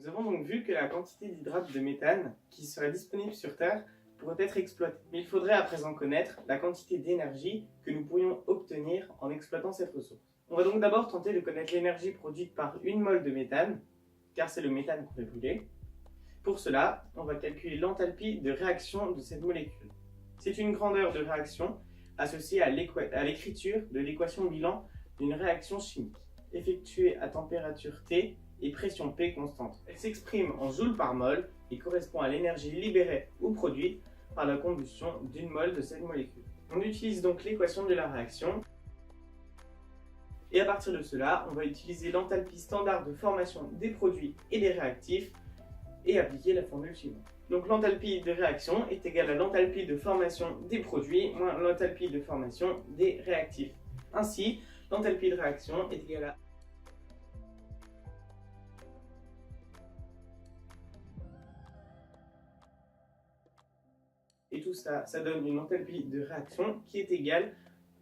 Nous avons donc vu que la quantité d'hydrate de méthane qui serait disponible sur Terre pourrait être exploitée. Mais il faudrait à présent connaître la quantité d'énergie que nous pourrions obtenir en exploitant cette ressource. On va donc d'abord tenter de connaître l'énergie produite par une mole de méthane, car c'est le méthane qu'on fait brûler. Pour cela, on va calculer l'enthalpie de réaction de cette molécule. C'est une grandeur de réaction associée à l'écriture de l'équation bilan d'une réaction chimique, effectuée à température T et pression P constante. Elle s'exprime en joules par mol et correspond à l'énergie libérée ou produite par la combustion d'une mole de cette molécule. On utilise donc l'équation de la réaction et à partir de cela, on va utiliser l'enthalpie standard de formation des produits et des réactifs et appliquer la formule suivante. Donc l'enthalpie de réaction est égale à l'enthalpie de formation des produits moins l'enthalpie de formation des réactifs. Ainsi, l'enthalpie de réaction est égale à et tout ça, ça donne une enthalpie de réaction qui est égale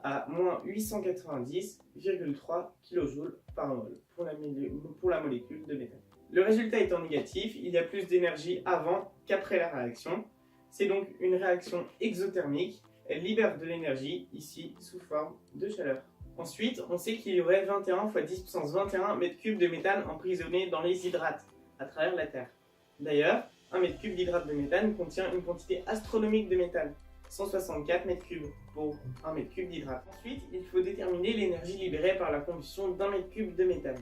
à moins 890,3 kJ par mol pour la molécule de méthane. Le résultat étant négatif, il y a plus d'énergie avant qu'après la réaction. C'est donc une réaction exothermique. Elle libère de l'énergie, ici, sous forme de chaleur. Ensuite, on sait qu'il y aurait 21 x 10 puissance 21 m3 de méthane emprisonné dans les hydrates à travers la Terre. D'ailleurs, un mètre cube d'hydrate de méthane contient une quantité astronomique de méthane, 164 m3 pour un mètre cube d'hydrate. Ensuite, il faut déterminer l'énergie libérée par la combustion d'un mètre cube de méthane.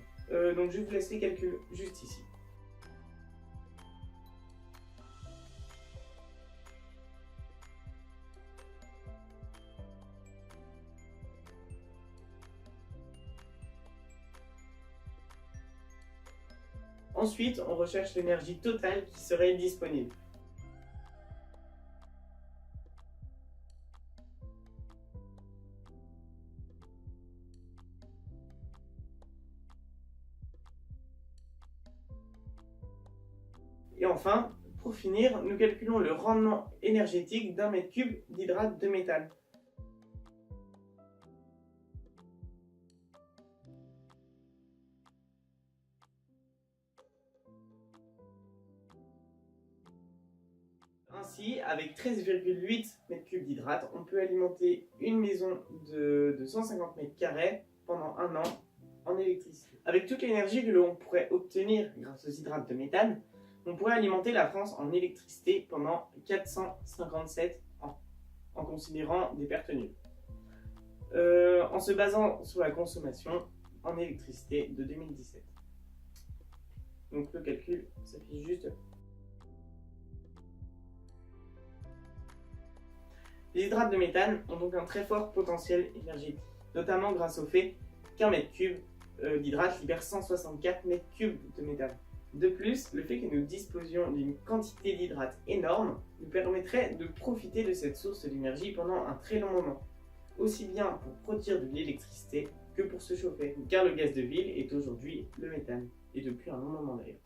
Donc je vous laisse les calculs juste ici. Ensuite, on recherche l'énergie totale qui serait disponible. Et enfin, pour finir, nous calculons le rendement énergétique d'un mètre cube d'hydrate de méthane. Ainsi, avec 13,8 m3 d'hydrate, on peut alimenter une maison de 150 m² pendant un an en électricité. Avec toute l'énergie que l'on pourrait obtenir grâce aux hydrates de méthane, on pourrait alimenter la France en électricité pendant 457 ans, en considérant des pertes nulles. En se basant sur la consommation en électricité de 2017. Donc le calcul s'affiche juste là. Les hydrates de méthane ont donc un très fort potentiel énergétique, notamment grâce au fait qu'un mètre cube d'hydrate libère 164 mètres cubes de méthane. De plus, le fait que nous disposions d'une quantité d'hydrate énorme nous permettrait de profiter de cette source d'énergie pendant un très long moment, aussi bien pour produire de l'électricité que pour se chauffer, car le gaz de ville est aujourd'hui le méthane, et depuis un long moment d'ailleurs.